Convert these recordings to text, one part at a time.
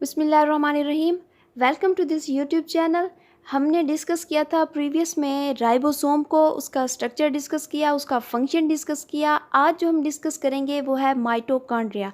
बिस्मिल्लाहिर्रहमानिर्रहीम। Welcome to this YouTube channel. हमने discuss किया था प्रीवियस में राइबोसोम को, उसका स्ट्रक्चर डिस्कस किया, उसका फंक्शन डिस्कस किया। आज जो हम डिस्कस करेंगे वो है माइटोकॉन्ड्रिया।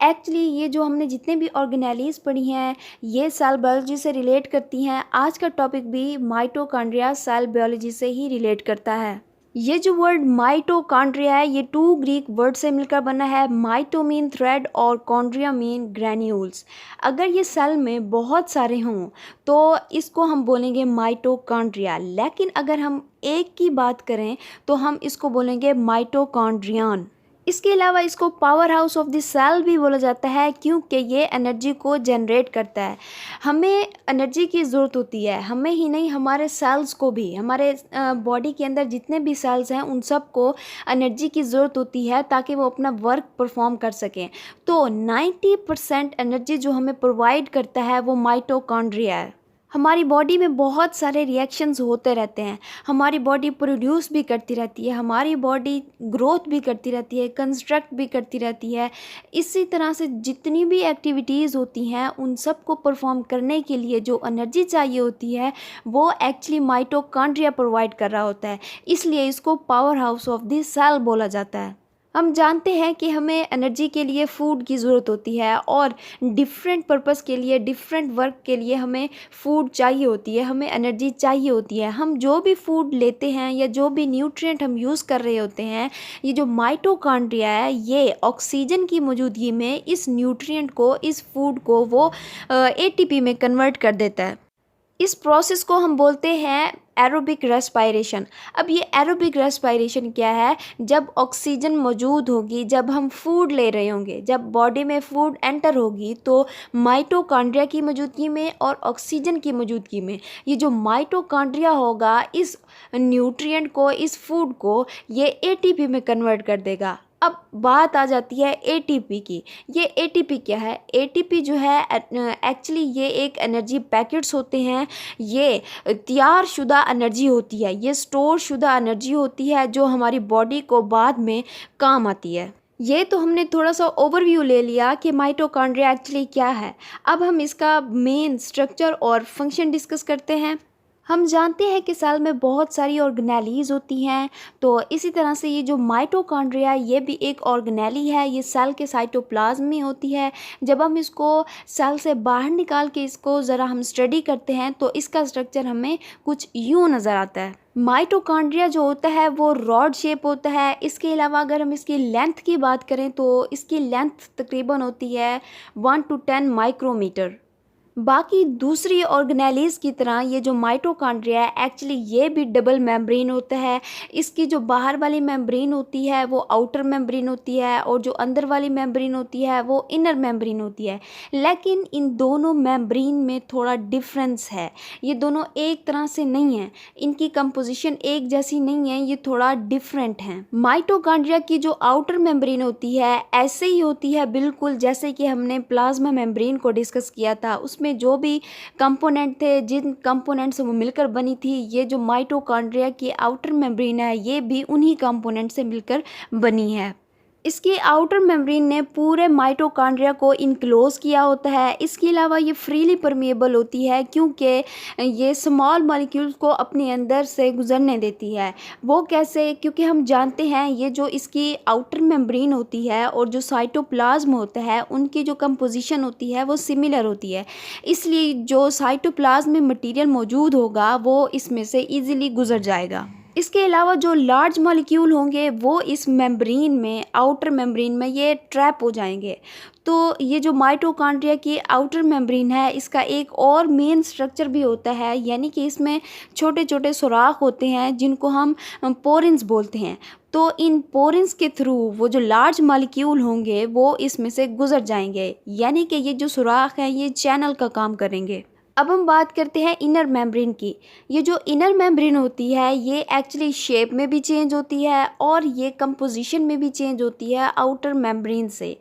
एक्चुअली ये जो हमने जितने भी ऑर्गेनेलीज पढ़ी हैं ये सेल बायोलॉजी से रिलेट करती हैं। आज का टॉपिक भी माइटोकॉन्ड्रिया सेल बायोलॉजी से ही रिलेट करता है। ये जो वर्ड माइटोकॉन्ड्रिया है ये 2 ग्रीक वर्ड से मिलकर बना है। माइटो मीन थ्रेड और कॉन्ड्रिया मीन ग्रैन्यूल्स। अगर ये सेल में बहुत सारे हों तो इसको हम बोलेंगे माइटोकॉन्ड्रिया, लेकिन अगर हम एक की बात करें तो हम इसको बोलेंगे माइटोकॉन्ड्रियन। इसके अलावा इसको power house of the cell भी बोला जाता है क्योंकि ये एनर्जी को जनरेट करता है। हमें एनर्जी की ज़रूरत होती है, हमें ही नहीं हमारे सेल्स को भी, हमारे बॉडी के अंदर जितने भी सेल्स हैं उन सब को एनर्जी की ज़रूरत होती है ताकि वो अपना वर्क परफॉर्म कर सकें। तो 90% एनर्जी जो हमें प्रोवाइड करता है वो माइटोकॉन्ड्रिया है। हमारी बॉडी में बहुत सारे रिएक्शंस होते रहते हैं, हमारी बॉडी प्रोड्यूस भी करती रहती है, हमारी बॉडी ग्रोथ भी करती रहती है, कंस्ट्रक्ट भी करती रहती है। इसी तरह से जितनी भी एक्टिविटीज़ होती हैं उन सब को परफॉर्म करने के लिए जो एनर्जी चाहिए होती है वो एक्चुअली माइटोकॉन्ड्रिया प्रोवाइड कर रहा होता है। इसलिए इसको power house of the cell बोला जाता है। हम जानते हैं कि हमें एनर्जी के लिए फ़ूड की ज़रूरत होती है और डिफरेंट पर्पस के लिए, डिफरेंट वर्क के लिए हमें फ़ूड चाहिए होती है, हमें एनर्जी चाहिए होती है। हम जो भी फ़ूड लेते हैं या जो भी न्यूट्रिएंट हम यूज़ कर रहे होते हैं, ये जो माइटोकॉन्ड्रिया है ये ऑक्सीजन की मौजूदगी में इस न्यूट्रिएंट को, इस फूड को वो एटीपी में कन्वर्ट कर देता है। इस प्रोसेस को हम बोलते हैं एरोबिक रेस्पायरेशन। अब ये एरोबिक रेस्पायरेशन क्या है? जब ऑक्सीजन मौजूद होगी, जब हम फूड ले रहे होंगे, जब बॉडी में फूड एंटर होगी तो माइटोकॉन्ड्रिया की मौजूदगी में और ऑक्सीजन की मौजूदगी में ये जो माइटोकॉन्ड्रिया होगा इस न्यूट्रिएंट को, इस फूड को ये एटीपी में कन्वर्ट कर देगा। अब बात आ जाती है एटीपी की। ये एटीपी क्या है? एटीपी जो है एक्चुअली ये एक एनर्जी पैकेट्स होते हैं। ये तैयार शुदा एनर्जी होती है, ये स्टोर शुदा एनर्जी होती है जो हमारी बॉडी को बाद में काम आती है। ये तो हमने थोड़ा सा ओवरव्यू ले लिया कि माइटोकॉन्ड्रिया एक्चुअली क्या है। अब हम इसका मेन स्ट्रक्चर और फंक्शन डिस्कस करते हैं। हम जानते हैं कि सेल में बहुत सारी ऑर्गेनेलीज होती हैं, तो इसी तरह से ये जो माइटोकॉन्ड्रिया ये भी एक ऑर्गेनेली है। ये सेल के साइटोप्लाज्म में होती है। जब हम इसको सेल से बाहर निकाल के इसको ज़रा हम स्टडी करते हैं तो इसका स्ट्रक्चर हमें कुछ यूँ नज़र आता है। माइटोकॉन्ड्रिया जो होता है वो रॉड शेप होता है। इसके अलावा अगर हम इसकी लेंथ की बात करें तो इसकी लेंथ तकरीबन होती है 1 to 10 माइक्रोमीटर। बाकी दूसरी ऑर्गेनेलीज की तरह ये जो माइटोकॉन्ड्रिया है एक्चुअली ये भी डबल मेम्ब्रेन होता है। इसकी जो बाहर वाली मेम्ब्रेन होती है वो आउटर मेम्ब्रेन होती है और जो अंदर वाली मेम्ब्रेन होती है वो इनर मेम्ब्रेन होती है। लेकिन इन दोनों मेम्ब्रेन में थोड़ा डिफरेंस है, ये दोनों एक तरह से नहीं है, इनकी कंपोजिशन एक जैसी नहीं है, ये थोड़ा डिफरेंट हैं। माइटोकॉन्ड्रिया की जो आउटर मेम्ब्रेन होती है ऐसे ही होती है बिल्कुल जैसे कि हमने प्लाज्मा मेम्ब्रेन को डिस्कस किया था। में जो भी कंपोनेंट थे, जिन कंपोनेंट से वो मिलकर बनी थी, ये जो माइटोकॉन्ड्रिया की आउटर मेम्ब्रेन है ये भी उन्हीं कंपोनेंट से मिलकर बनी है। इसकी आउटर मेम्ब्रेन ने पूरे माइटोकॉन्ड्रिया को इनक्लोज किया होता है। इसके अलावा ये फ्रीली परमिएबल होती है क्योंकि ये स्मॉल मॉलिक्यूल्स को अपने अंदर से गुजरने देती है। वो कैसे? क्योंकि हम जानते हैं ये जो इसकी आउटर मेम्ब्रेन होती है और जो साइटोप्लाज्म होता है उनकी जो कंपोजिशन होती है वो सिमिलर होती है। इसलिए जो साइटोप्लाज्म में मटीरियल मौजूद होगा वो इसमें से ईजिली गुजर जाएगा। इसके अलावा जो लार्ज मॉलिक्यूल होंगे वो इस मेम्ब्रेन में, आउटर मेम्ब्रेन में ये ट्रैप हो जाएंगे। तो ये जो माइटोकॉन्ड्रिया की आउटर मेम्ब्रेन है इसका एक और मेन स्ट्रक्चर भी होता है, यानी कि इसमें छोटे छोटे सुराख होते हैं जिनको हम पोरेंस बोलते हैं। तो इन पोरेंस के थ्रू वो जो लार्ज मॉलिक्यूल होंगे वो इसमें से गुजर जाएंगे, यानी कि ये जो सुराख हैं ये चैनल का काम करेंगे। अब हम बात करते हैं इनर मेम्ब्रेन की। ये जो इनर मेम्ब्रेन होती है ये एक्चुअली शेप में भी चेंज होती है और ये कंपोजिशन में भी चेंज होती है आउटर मेम्ब्रेन से।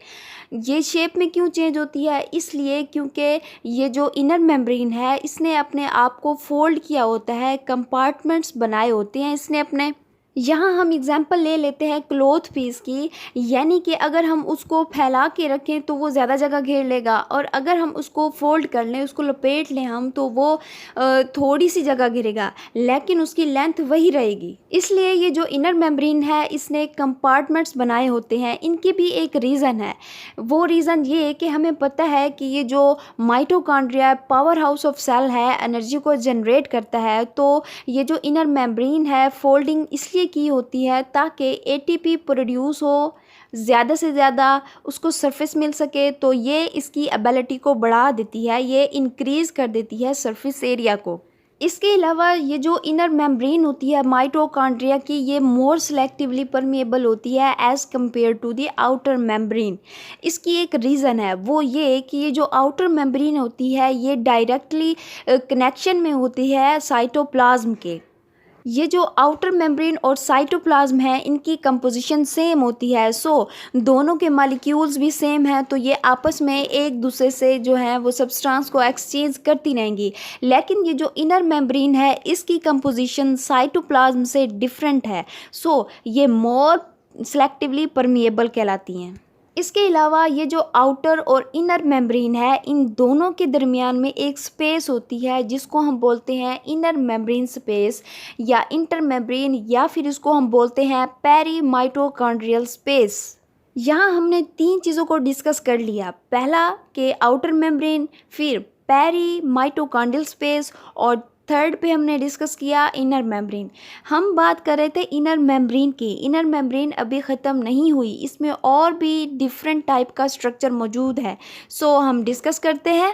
ये शेप में क्यों चेंज होती है? इसलिए क्योंकि ये जो इनर मेम्ब्रेन है इसने अपने आप को फोल्ड किया होता है, कंपार्टमेंट्स बनाए होते हैं इसने अपने। यहाँ हम एग्जांपल ले लेते हैं क्लॉथ पीस की, यानी कि अगर हम उसको फैला के रखें तो वो ज़्यादा जगह घेर लेगा, और अगर हम उसको फोल्ड कर लें, उसको लपेट लें हम, तो वो थोड़ी सी जगह घेरेगा, लेकिन उसकी लेंथ वही रहेगी। इसलिए ये जो इनर मेम्ब्रेन है, इसने कंपार्टमेंट्स बनाए होते हैं। इनकी भी एक रीज़न है। वो रीज़न ये है कि हमें पता है कि ये जो mitochondria power house of cell है, एनर्जी को जनरेट करता है, तो ये जो इनर मेम्ब्रेन है, फोल्डिंग इसलिए की होती है ताकि एटीपी प्रोड्यूस हो, ज़्यादा से ज़्यादा उसको सरफेस मिल सके। तो ये इसकी एबिलिटी को बढ़ा देती है, ये इंक्रीज़ कर देती है सरफेस एरिया को। इसके अलावा ये जो इनर मेम्ब्रेन होती है माइटोकॉन्ड्रिया की, ये मोर सेलेक्टिवली परमिएबल होती है as compare to the outer membrane. इसकी एक रीज़न है, वो ये कि ये जो आउटर मेम्ब्रेन होती है, ये डायरेक्टली कनेक्शन में होती है साइटोप्लाज्म के। ये जो आउटर मेम्ब्रेन और साइटोप्लाज्म है, इनकी कंपोजिशन सेम होती है, सो दोनों के मॉलिक्यूल्स भी सेम हैं, तो ये आपस में एक दूसरे से जो है वो सब्सटेंस को एक्सचेंज करती रहेंगी। लेकिन ये जो इनर मेम्ब्रेन है, इसकी कंपोजिशन साइटोप्लाज्म से डिफरेंट है, सो ये मोर सेलेक्टिवली परमिएबल कहलाती हैं। इसके अलावा ये जो आउटर और इनर मेम्ब्रेन है, इन दोनों के दरमियान में एक स्पेस होती है जिसको हम बोलते हैं इनर मेम्ब्रेन स्पेस या इंटर मेम्ब्रेन, या फिर इसको हम बोलते हैं पेरी माइटोकॉन्ड्रियल स्पेस। यहाँ हमने 3 चीज़ों को डिस्कस कर लिया। पहला कि आउटर मेम्ब्रेन, फिर पेरी माइटोकॉन्ड्रियल स्पेस, और थर्ड पे हमने डिस्कस किया इनर मेम्ब्रेन। हम बात कर रहे थे इनर मेम्ब्रेन की। इनर मेम्ब्रेन अभी ख़त्म नहीं हुई, इसमें और भी डिफरेंट टाइप का स्ट्रक्चर मौजूद है, सो हम डिस्कस करते हैं।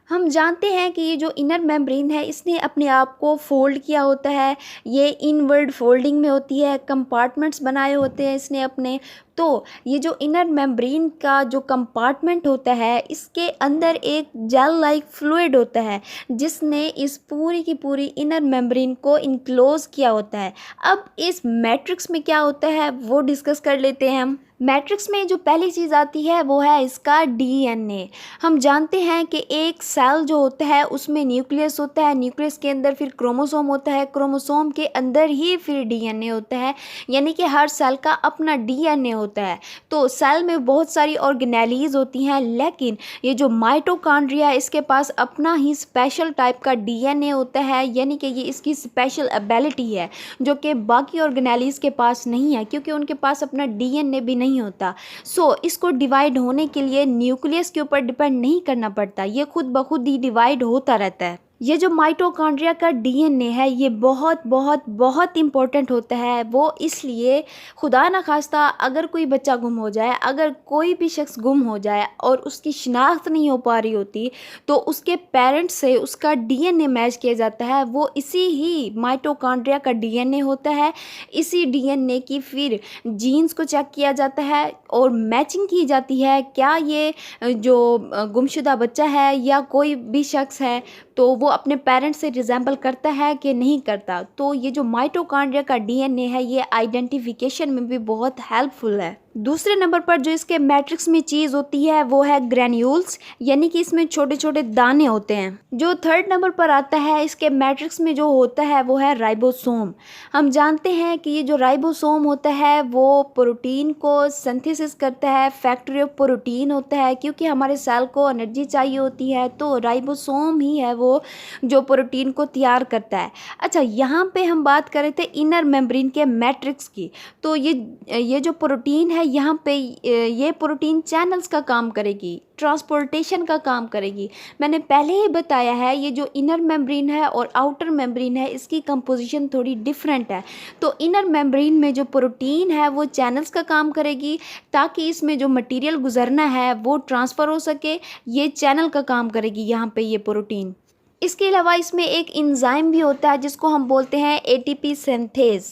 हम जानते हैं कि ये जो इनर मेम्ब्रेन है, इसने अपने आप को फोल्ड किया होता है, ये इनवर्ड फोल्डिंग में होती है, कंपार्टमेंट्स बनाए होते हैं इसने अपने। तो ये जो इनर मेम्ब्रेन का जो कंपार्टमेंट होता है, इसके अंदर एक जेल लाइक फ्लूइड होता है जिसने इस पूरी की पूरी इनर मेम्ब्रेन को इनक्लोज किया होता है। अब इस मैट्रिक्स में क्या होता है वो डिस्कस कर लेते हैं हम। मैट्रिक्स में जो पहली चीज़ आती है वो है इसका डीएनए। हम जानते हैं कि एक सेल जो होता है उसमें न्यूक्लियस होता है, न्यूक्लियस के अंदर फिर क्रोमोसोम होता है, क्रोमोसोम के अंदर ही फिर डीएनए होता है, यानी कि हर सेल का अपना डीएनए होता है। तो सेल में बहुत सारी ऑर्गेनेलीज होती हैं, लेकिन ये जो माइटोकॉन्ड्रिया है, इसके पास अपना ही स्पेशल टाइप का डीएनए होता है, यानी कि ये इसकी स्पेशल एबिलिटी है जो कि बाकी ऑर्गेनेलीज के पास नहीं है, क्योंकि उनके पास अपना डीएनए भी नहीं होता। सो इसको डिवाइड होने के लिए न्यूक्लियस के ऊपर डिपेंड नहीं करना पड़ता, ये खुद ब खुद ही डिवाइड होता रहता है। ये जो माइटोकॉन्ड्रिया का डीएनए है, ये बहुत बहुत बहुत इम्पोर्टेंट होता है। वो इसलिए, खुदा ना खास्ता अगर कोई बच्चा गुम हो जाए, अगर कोई भी शख्स गुम हो जाए और उसकी शिनाख्त नहीं हो पा रही होती, तो उसके पेरेंट्स से उसका डीएनए मैच किया जाता है। वो इसी ही माइटोकॉन्ड्रिया का डीएनए होता है। इसी डीएनए की फिर जीन्स को चेक किया जाता है और मैचिंग की जाती है, क्या ये जो गुमशुदा बच्चा है या कोई भी शख्स है, तो वो अपने पेरेंट्स से रिजेंबल करता है कि नहीं करता। तो ये जो माइटोकॉन्ड्रिया का डीएनए है, ये आइडेंटिफिकेशन में भी बहुत हेल्पफुल है। दूसरे नंबर पर जो इसके मैट्रिक्स में चीज़ होती है वो है ग्रैन्यूल्स, यानी कि इसमें छोटे छोटे दाने होते हैं। जो थर्ड नंबर पर आता है इसके मैट्रिक्स में जो होता है वो है राइबोसोम। हम जानते हैं कि ये जो राइबोसोम होता है वो प्रोटीन को सिंथेसिस करता है, फैक्ट्री ऑफ प्रोटीन होता है, क्योंकि हमारे सेल को एनर्जी चाहिए होती है, तो राइबोसोम ही है वो जो प्रोटीन को तैयार करता है। अच्छा, यहाँ पे हम बात कर रहे थे इनर मेम्ब्रेन के मैट्रिक्स की। तो ये जो प्रोटीन है, यहाँ पे ये प्रोटीन चैनल्स का काम करेगी, ट्रांसपोर्टेशन का काम करेगी। मैंने पहले ही बताया है, ये जो इनर मेम्ब्रेन है और आउटर मेम्ब्रेन है, इसकी कंपोजिशन थोड़ी डिफरेंट है। तो इनर मेम्ब्रेन में जो प्रोटीन है वो चैनल्स का काम करेगी, ताकि इसमें जो मटेरियल गुजरना है वो ट्रांसफ़र हो सके। ये चैनल का काम करेगी यहाँ पे ये प्रोटीन। इसके अलावा इसमें एक एंजाइम भी होता है जिसको हम बोलते हैं एटीपी सिंथेज।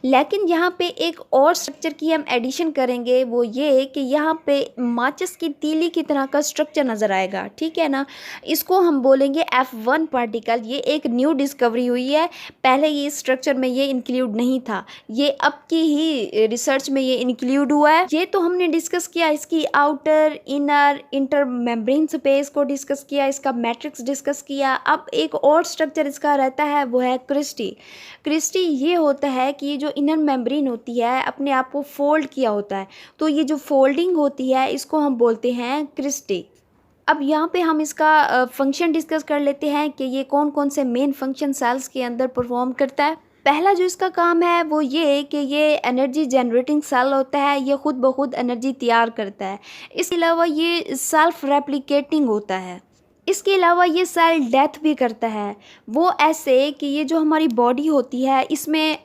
लेकिन यहाँ पे एक और स्ट्रक्चर की हम एडिशन करेंगे, वो ये कि यहाँ पे माचिस की तीली की तरह का स्ट्रक्चर नज़र आएगा, ठीक है ना। इसको हम बोलेंगे F1 पार्टिकल। ये एक न्यू डिस्कवरी हुई है, पहले ये स्ट्रक्चर में ये इंक्लूड नहीं था, ये अब की ही रिसर्च में ये इंक्लूड हुआ है। ये तो हमने डिस्कस किया इसकी outer, inner, inter membrane space को डिस्कस किया, इसका मैट्रिक्स डिस्कस किया। अब एक और स्ट्रक्चर इसका रहता है, वो है क्रिस्टी। क्रिस्टी ये होता है कि ये जो इनर मेम्ब्रेन होती है अपने आप को फोल्ड किया होता है, तो ये जो फोल्डिंग होती है इसको हम बोलते हैं क्रिस्टी। अब यहाँ पे हम इसका फंक्शन डिस्कस कर लेते हैं कि ये कौन कौन से मेन फंक्शन सेल्स के अंदर परफॉर्म करता है। पहला जो इसका काम है वो ये कि ये एनर्जी जनरेटिंग सेल होता है, ये खुद ब खुद एनर्जी तैयार करता है। इसके अलावा ये सेल्फ रेप्लिकेटिंग होता है। इसके अलावा ये सेल डेथ भी करता है। वो ऐसे कि ये जो हमारी बॉडी होती है इसमें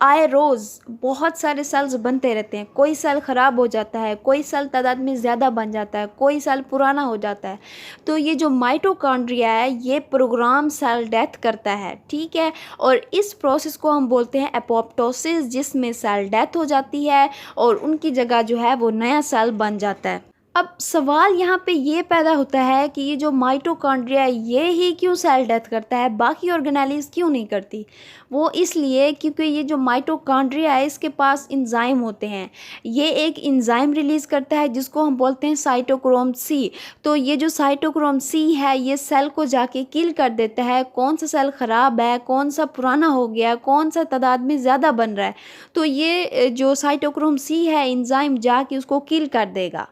आए रोज़ बहुत सारे सेल्स बनते रहते हैं। कोई सेल ख़राब हो जाता है, कोई सेल तादाद में ज़्यादा बन जाता है, कोई सेल पुराना हो जाता है। तो ये जो माइटोकॉन्ड्रिया है ये प्रोग्राम सेल डेथ करता है, ठीक है। और इस प्रोसेस को हम बोलते हैं एपोप्टोसिस, जिसमें सेल डेथ हो जाती है और उनकी जगह जो है वो नया सेल बन जाता है। अब सवाल यहाँ पे ये पैदा होता है कि ये जो माइटोकॉन्ड्रिया है ये ही क्यों सेल डेथ करता है, बाकी ऑर्गेनेल्स क्यों नहीं करती। वो इसलिए क्योंकि ये जो माइटोकॉन्ड्रिया है इसके पास एंजाइम होते हैं। ये एक एंजाइम रिलीज़ करता है जिसको हम बोलते हैं साइटोक्रोम सी। तो ये जो साइटोक्रोम सी है ये सेल को जाके किल कर देता है, कौन सा सेल ख़राब है, कौन सा पुराना हो गया, कौन सा तादाद में ज़्यादा बन रहा है। तो ये जो साइटोक्रोम सी है एंजाइम जाके उसको किल कर देगा।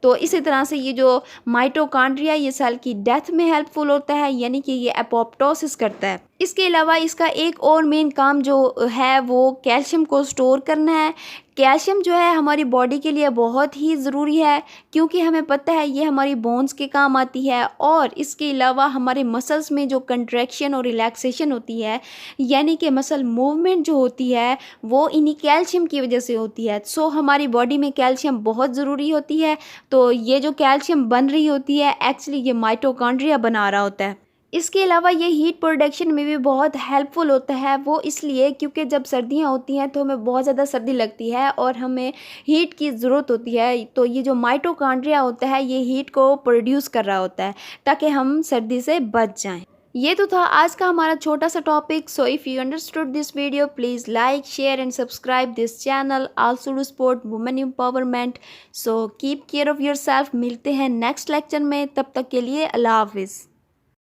तो इसी तरह से ये जो माइटोकॉन्ड्रिया ये सेल की डेथ में हेल्पफुल होता है, यानी कि ये एपोप्टोसिस करता है। इसके अलावा इसका एक और मेन काम जो है वो कैल्शियम को स्टोर करना है। कैल्शियम जो है हमारी बॉडी के लिए बहुत ही ज़रूरी है, क्योंकि हमें पता है ये हमारी बोन्स के काम आती है। और इसके अलावा हमारे मसल्स में जो कंट्रैक्शन और रिलैक्सेशन होती है, यानी कि मसल मूवमेंट जो होती है वो इन्हीं कैल्शियम की वजह से होती है। सो हमारी बॉडी में कैल्शियम बहुत ज़रूरी होती है। तो ये जो कैल्शियम बन रही होती है एक्चुअली ये माइटोकॉन्ड्रिया बना रहा होता है। इसके अलावा ये हीट प्रोडक्शन में भी बहुत हेल्पफुल होता है। वो इसलिए क्योंकि जब सर्दियाँ होती हैं तो हमें बहुत ज़्यादा सर्दी लगती है और हमें हीट की ज़रूरत होती है। तो ये जो माइटोकॉन्ड्रिया होता है ये हीट को प्रोड्यूस कर रहा होता है ताकि हम सर्दी से बच जाएं। ये तो था आज का हमारा छोटा सा topic. So if you understood this video please like share and subscribe this channel, also to support women empowerment. So keep care of yourself. मिलते हैं नेक्स्ट लेक्चर में, तब तक के लिए अल्लाह हाफिज़।